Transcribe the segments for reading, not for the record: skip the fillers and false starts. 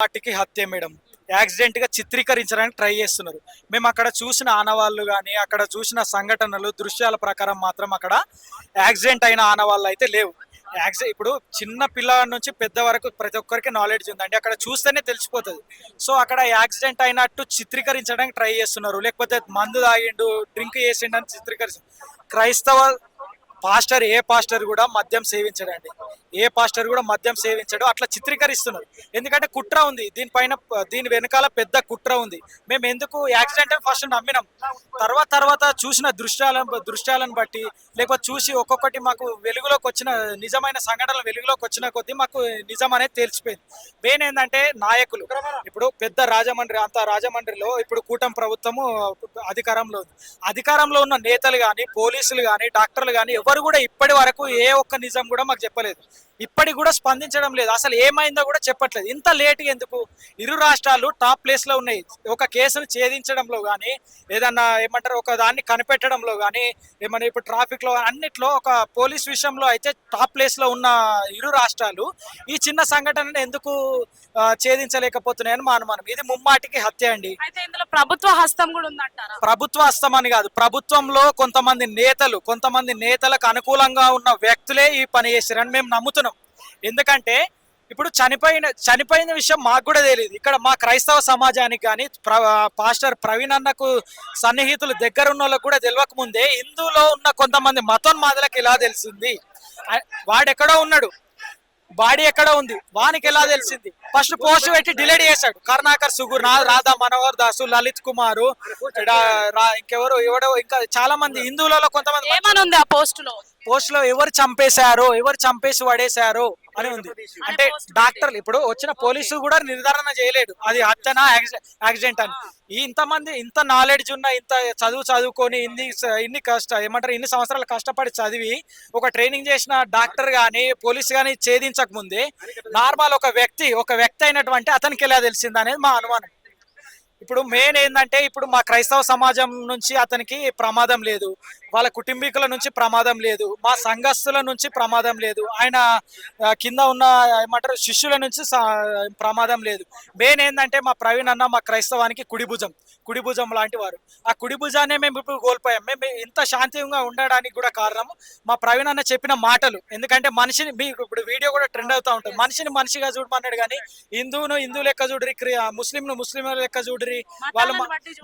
వాటికి హత్య madam. Accident గా చిత్రీకరించడానికి ట్రై చేస్తున్నారు. మేము అక్కడ చూసిన ఆనవాళ్ళు కానీ, అక్కడ చూసిన సంఘటనలు, దృశ్యాల ప్రకారం మాత్రం అక్కడ యాక్సిడెంట్ అయిన ఆనవాళ్ళు అయితే లేవు. ఇప్పుడు చిన్న పిల్లల నుంచి పెద్ద వరకు ప్రతి ఒక్కరికి నాలెడ్జ్ ఉందండి. అక్కడ చూస్తేనే తెలిసిపోతుంది. సో అక్కడ యాక్సిడెంట్ అయినట్టు చిత్రీకరించడానికి ట్రై చేస్తున్నారు. లేకపోతే మందు తాగిండు, డ్రింక్ చేసిండు అని క్రైస్తవ ఏ పాస్టర్ కూడా మద్యం సేవించడండి. ఏ పాస్టర్ కూడా మద్యం సేవించడు. అట్లా చిత్రీకరిస్తున్నారు. ఎందుకంటే కుట్ర ఉంది దీనిపైన, దీని వెనకాల పెద్ద కుట్ర ఉంది. మేము ఎందుకు యాక్సిడెంట్ ఫస్ట్ నమ్మినాం. తర్వాత చూసిన దృశ్యాలను బట్టి, లేకపోతే చూసి ఒక్కొక్కటి మాకు వెలుగులోకి వచ్చిన నిజమైన సంఘటనలు వెలుగులోకి వచ్చిన కొద్దీ మాకు నిజం అనేది తెలిసిపోయింది. మెయిన్ ఏంటంటే నాయకులు, ఇప్పుడు పెద్ద రాజమండ్రిలో ఇప్పుడు కూటమి ప్రభుత్వము అధికారంలో ఉంది. అధికారంలో ఉన్న నేతలు కానీ, పోలీసులు కానీ, డాక్టర్లు కానీ ఎవరు కూడా ఇప్పటి వరకు ఏ ఒక్క నిజం కూడా మాకు చెప్పలేదు. ఇప్పటికి కూడా స్పందించడం లేదు. అసలు ఏమైందో కూడా చెప్పట్లేదు. ఇంత లేట్ ఎందుకు? ఇరు రాష్ట్రాలు టాప్ ప్లేస్ లో ఉన్నాయి. ఒక కేసును ఛేదించడంలో కానీ, ఏదన్నా ఏమంటారు ఒక దాన్ని కనిపెట్టడంలో కానీ, ఏమన్నా ఇప్పుడు ట్రాఫిక్ లో అన్నిట్లో ఒక పోలీస్ విషయంలో అయితే టాప్ ప్లేస్ లో ఉన్న ఇరు రాష్ట్రాలు ఈ చిన్న సంఘటనను ఎందుకు ఛేదించలేకపోతున్నాయని మా అనుమానం. ఇది ముమ్మాటికి హత్య అండి. అయితే ఇందులో ప్రభుత్వ హస్తం కూడా ఉందంటారా? ప్రభుత్వ హస్తం అని కాదు, ప్రభుత్వంలో కొంతమంది నేతలకు అనుకూలంగా ఉన్న వ్యక్తులే ఈ పని చేశారని మేము నమ్ముతున్నాం. ఎందుకంటే ఇప్పుడు చనిపోయిన విషయం మాకు కూడా తెలియదు. ఇక్కడ మా క్రైస్తవ సమాజానికి కానీ, పాస్టర్ ప్రవీణ్ అన్నకు సన్నిహితులు దగ్గరున్న వాళ్ళకు కూడా తెలియక ముందే హిందూలో ఉన్న కొంతమంది మతోన్మాదులకు ఎలా తెలిసింది? వాడెక్కడో ఉన్నాడు, బాడీ ఎక్కడ ఉంది, వానికి ఎలా తెలిసింది? ఫస్ట్ పోస్ట్ పెట్టి డిలీట్ చేశాడు. కరుణాకర్ సుగూర్, రాధా మనోహర్ దాసు, లలిత్ కుమారు, ఎవడో ఇంకా చాలా మంది హిందువులలో కొంతమంది ఏమనుంది ఆ పోస్ట్ లో ఎవరు చంపేసి పడేశారు అని ఉంది. అంటే డాక్టర్లు ఇప్పుడు వచ్చిన పోలీసు కూడా నిర్ధారణ చేయలేడు అది హత్యనా యాక్సిడెంట్ అని. ఇంత నాలెడ్జ్ ఉన్న, ఇంత చదువుకొని ఇన్ని సంవత్సరాలు కష్టపడి చదివి ఒక ట్రైనింగ్ చేసిన డాక్టర్ గానీ, పోలీసు గానీ ఛేదించక ముందే నార్మల్ ఒక వ్యక్తి అయినటువంటి అతనికి ఎలా తెలిసింది అనేది మా అనుమానం. ఇప్పుడు మెయిన్ ఏంటంటే ఇప్పుడు మా క్రైస్తవ సమాజం నుంచి అతనికి ప్రమాదం లేదు, వాళ్ళ కుటుంబీకుల నుంచి ప్రమాదం లేదు, మా సంఘస్థుల నుంచి ప్రమాదం లేదు, ఆయన కింద ఉన్న శిష్యుల నుంచి ప్రమాదం లేదు. మెయిన్ ఏంటంటే మా ప్రవీణ్ అన్న మా క్రైస్తవానికి కుడి భుజం లాంటి వారు. ఆ కుడి భుజాన్ని మేము ఇప్పుడు కోల్పోయాం. మేము ఇంత శాంతిగా ఉండడానికి కూడా కారణం మా ప్రవీణ్ అన్న చెప్పిన మాటలు. ఎందుకంటే మనిషిని, మీకు ఇప్పుడు వీడియో కూడా ట్రెండ్ అవుతూ ఉంటుంది, మనిషిని మనిషిగా చూడమన్నాడు కానీ హిందూ లెక్క చూడరి, ముస్లిం లెక్క చూడరి, వాళ్ళ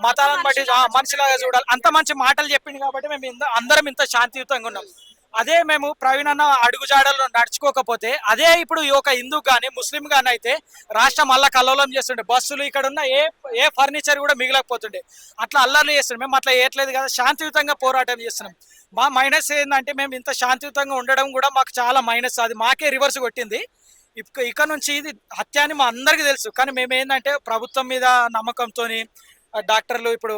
మతాలను బట్టి మనిషిలాగా చూడాలి. అంత మంచి మాటలు చెప్పింది కాబట్టి మేము అందరం ఇంత శాంతియుతంగా ఉన్నాం. అదే మేము ప్రవీణ్ అన్న అడుగుజాడల్లో నడుచుకోకపోతే, అదే ఇప్పుడు ఒక హిందూ కానీ ముస్లిం కానీ అయితే రాష్ట్రం అల్లా కల్లోలం చేస్తుండే. బస్సులు ఇక్కడ ఉన్న ఏ ఫర్నిచర్ కూడా మిగిలకపోతుండే. అట్లా అల్లర్లు చేస్తుండే. మేము అట్లా చేయట్లేదు కదా, శాంతియుతంగా పోరాటం చేస్తున్నాం. మా మైనస్ ఏంటంటే మేము ఇంత శాంతియుతంగా ఉండడం కూడా మాకు చాలా మైనస్. అది మాకే రివర్స్ కొట్టింది. ఇక నుంచి ఇది హత్య అని మా అందరికీ తెలుసు. కానీ మేము ఏంటంటే ప్రభుత్వం మీద నమ్మకంతో, డాక్టర్లు ఇప్పుడు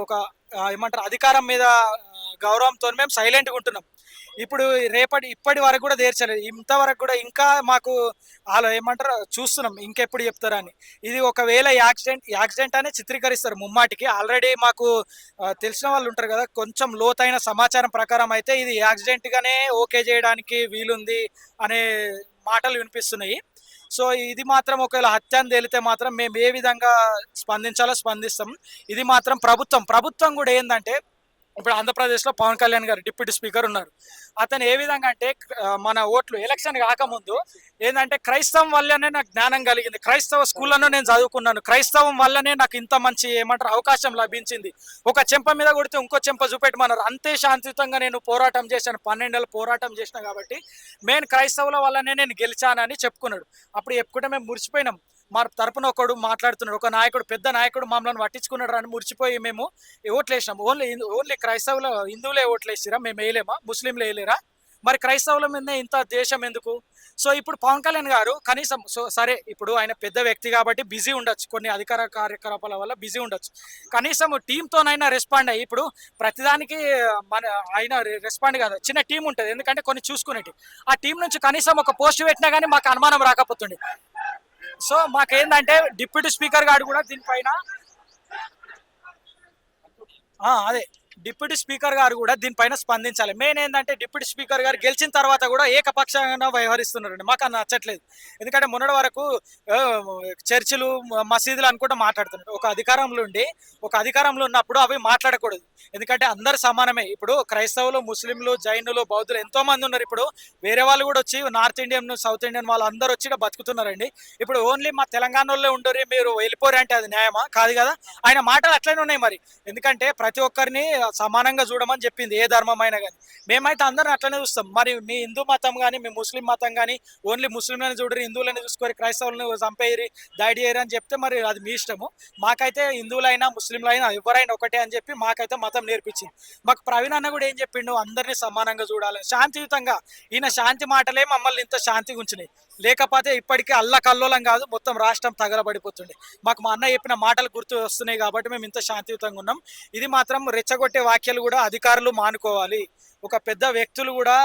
అధికారం మీద గౌరవంతో మేము సైలెంట్గా ఉంటున్నాం. ఇప్పుడు ఇప్పటి వరకు కూడా తీర్చలేదు. ఇంతవరకు కూడా ఇంకా మాకు చూస్తున్నాం ఇంకెప్పుడు చెప్తారా అని. ఇది ఒకవేళ యాక్సిడెంట్ అనే చిత్రీకరిస్తారు ముమ్మాటికి. ఆల్రెడీ మాకు తెలిసిన వాళ్ళు ఉంటారు కదా, కొంచెం లోతైన సమాచారం ప్రకారం అయితే ఇది యాక్సిడెంట్ గానే ఓకే చేయడానికి వీలుంది అనే మాటలు వినిపిస్తున్నాయి. సో ఇది మాత్రం ఒకవేళ హత్య అని తేలితే మాత్రం మేము ఏ విధంగా స్పందించాలో స్పందిస్తాం. ఇది మాత్రం ప్రభుత్వం కూడా ఏంటంటే, ఇప్పుడు ఆంధ్రప్రదేశ్లో పవన్ కళ్యాణ్ గారు డిప్యూటీ స్పీకర్ ఉన్నారు. అతను ఏ విధంగా అంటే మన ఓట్లు ఎలక్షన్ కాకముందు ఏంటంటే క్రైస్తవం వల్లనే నాకు జ్ఞానం కలిగింది, క్రైస్తవ స్కూళ్ళలో నేను చదువుకున్నాను, క్రైస్తవం వల్లనే నాకు ఇంత మంచి అవకాశం లభించింది, ఒక చెంప మీద కొడితే ఇంకో చెంప చూపెట్టమన్నారు, అంతే శాంతియుతంగా నేను పోరాటం చేశాను, 12 ఏళ్ళు పోరాటం చేసిన కాబట్టి మెయిన్ క్రైస్తవుల వల్లనే నేను గెలిచానని చెప్పుకున్నాడు. అప్పుడు చెప్పుకుంటే మేము మురిసిపోయినాం. మా తరపున ఒకడు మాట్లాడుతున్నాడు, ఒక నాయకుడు, పెద్ద నాయకుడు మమ్మల్ని పట్టించుకున్నాడు అని మురిచిపోయి మేము ఓట్లు వేసినాం. ఓన్లీ క్రైస్తవుల హిందువులే ఓట్లు వేసిరా, మేము వేయలేమా? ముస్లింలు వేయలేరా? మరి క్రైస్తవుల మీద ఇంత దేశం ఎందుకు? సో ఇప్పుడు పవన్ కళ్యాణ్ గారు కనీసం, సరే ఇప్పుడు ఆయన పెద్ద వ్యక్తి కాబట్టి బిజీ ఉండొచ్చు, కొన్ని అధికార కార్యకలాపాల వల్ల బిజీ ఉండొచ్చు, కనీసం టీంతోనైనా రెస్పాండ్ అయ్యి, ఇప్పుడు ప్రతిదానికి ఆయన రెస్పాండ్ కాదు, చిన్న టీం ఉంటుంది, ఎందుకంటే కొన్ని చూసుకునేటి, ఆ టీం నుంచి కనీసం ఒక పోస్ట్ పెట్టినా కానీ మాకు అనుమానం రాకపోతుండే. సో మాకేందంటే డిప్యూటీ స్పీకర్ గారు కూడా దీనిపైన అదే డిప్యూటీ స్పీకర్ గారు కూడా దీనిపైన స్పందించాలి. మెయిన్ ఏంటంటే డిప్యూటీ స్పీకర్ గారు గెలిచిన తర్వాత కూడా ఏకపక్షంగా వ్యవహరిస్తున్నారండి. మాకు అది నచ్చట్లేదు. ఎందుకంటే మొన్నటి వరకు ఆ, చర్చిలు మసీదులు అనుకుంటూ మాట్లాడుతున్నారు. ఒక అధికారంలో ఉన్నప్పుడు అవి మాట్లాడకూడదు. ఎందుకంటే అందరు సమానమే. ఇప్పుడు క్రైస్తవులు, ముస్లింలు, జైనులు, బౌద్ధులు ఎంతో మంది ఉన్నారు. ఇప్పుడు వేరే వాళ్ళు కూడా వచ్చి నార్త్ ఇండియన్, సౌత్ ఇండియన్ వాళ్ళు అందరూ వచ్చి ఇక్కడ బతుకుతున్నారండి. ఇప్పుడు ఓన్లీ మా తెలంగాణలో ఉండరు, మీరు వెళ్ళిపోరు అంటే అది న్యాయమా? కాదు కదా. ఆయన మాటలు అట్లనే ఉన్నాయి మరి. ఎందుకంటే ప్రతి ఒక్కరిని సమానంగా చూడమని చెప్పింది ఏ ధర్మం అయినా కానీ. మేమైతే అందరం అట్లనే చూస్తాం. మరి మీ హిందూ మతం కానీ మీ ముస్లిం మతం కానీ ఓన్లీ ముస్లింలను చూడరు, హిందువులను చూసుకొని క్రైస్తవులను చంపేయరు, దాడి చేయరు అని చెప్తే మరి అది మీ ఇష్టము. మాకైతే హిందువులైనా ముస్లింలైనా ఎవరైనా ఒకటే అని చెప్పి మాకైతే మతం నేర్పించింది. మాకు ప్రవీణ్ అన్న కూడా ఏం చెప్పిండు, అందరినీ సమానంగా చూడాలని, శాంతియుతంగా. ఈయన శాంతి మాటలే మమ్మల్ని ఇంత శాంతిగా ఉంచినాయి. లేకపోతే ఇప్పటికీ అల్లకల్లోలం కాదు, మొత్తం రాష్ట్రం తగలబడిపోతుండే. మాకు మా అన్న చెప్పిన మాటలు గుర్తు వస్తున్నాయి కాబట్టి మేము ఇంత శాంతియుతంగా ఉన్నాం. ఇది మాత్రం రెచ్చగొట్టే వ్యాఖ్యలు కూడా అధికారులు మానుకోవాలి. ఒక పెద్ద వ్యక్తులు కూడా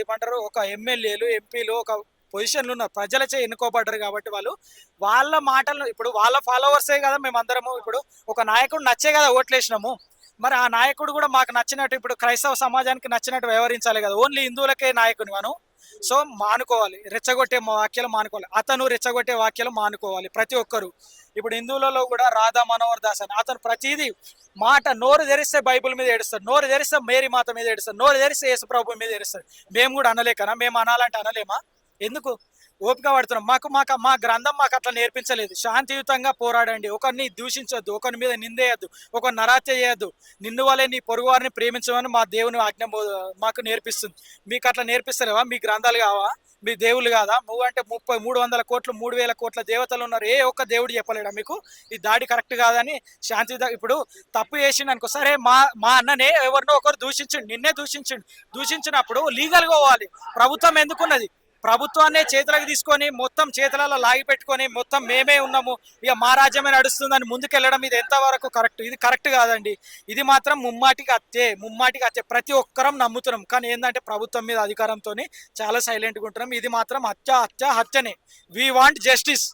ఏమంటారు, ఒక ఎమ్మెల్యేలు, ఎంపీలు ఒక పొజిషన్లు ఉన్నారు, ప్రజలచే ఎన్నుకోబడ్డారు కాబట్టి వాళ్ళ మాటలు ఇప్పుడు వాళ్ళ ఫాలోవర్సే కదా మేమందరము. ఇప్పుడు ఒక నాయకుడు నచ్చే కదా ఓట్లేసినాము. మరి ఆ నాయకుడు కూడా మాకు నచ్చినట్టు, ఇప్పుడు క్రైస్తవ సమాజానికి నచ్చినట్టు వ్యవహరించాలి కదా. ఓన్లీ హిందువులకే నాయకుని మనం. సో మానుకోవాలి, రెచ్చగొట్టే వ్యాఖ్యలు మానుకోవాలి. అతను రెచ్చగొట్టే వ్యాఖ్యలు మానుకోవాలి ప్రతి ఒక్కరు. ఇప్పుడు హిందువులలో కూడా రాధా మనోహర్ దాస్ అని అతను ప్రతిదీ మాట, నోరు తెరిస్తే బైబిల్ మీద ఏడుస్తాడు, నోరు తెరిస్తే మేరీ మాత మీద ఏడుస్తాడు, నోరు తెరిస్తే యేసు ప్రభు మీద ఏడుస్తాడు. మేము కూడా అనలేకనా? మేము అనాలంటే అనలేమా? ఎందుకు ఓపిక పడుతున్నాం? మా గ్రంథం మాకు అట్లా నేర్పించలేదు. శాంతియుతంగా పోరాడండి, ఒకరిని దూషించొద్దు, ఒకరి మీద నిందేయద్దు, ఒకరిని నరాత్య చేయొద్దు, నిన్ను వల్లే నీ పొరుగు వారిని ప్రేమించమని మా దేవుని ఆజ్ఞ మాకు నేర్పిస్తుంది. మీకు అట్లా నేర్పిస్తలేవా? మీ గ్రంథాలు కావా? మీ దేవుళ్ళు కాదా? నువ్వంటే 300 కోట్లు 3000 కోట్ల దేవతలు ఉన్నారు, ఏ ఒక్క దేవుడు చెప్పలేడా మీకు ఈ దాడి కరెక్ట్ కాదని? శాంతియుత ఇప్పుడు తప్పు చేసిండు అనుకో, సరే మా అన్ననే ఎవరినో ఒకరు దూషించండి, నిన్నే దూషించినప్పుడు లీగల్గా పోవాలి. ప్రభుత్వం ఎందుకున్నది? ప్రభుత్వాన్ని చేతులకు తీసుకొని మొత్తం చేతులలో లాగి పెట్టుకొని మొత్తం మేమే ఉన్నాము, ఇక మా రాజ్యమే నడుస్తుందని ముందుకెళ్ళడం ఇది ఎంతవరకు కరెక్ట్? ఇది కరెక్ట్ కాదండి. ఇది మాత్రం ముమ్మాటికి హత్యే. ప్రతి ఒక్కరం నమ్ముతున్నాం, కానీ ఏంటంటే ప్రభుత్వం మీద అధికారంతో చాలా సైలెంట్గా ఉంటున్నాం. ఇది మాత్రం హత్యనే. We want justice.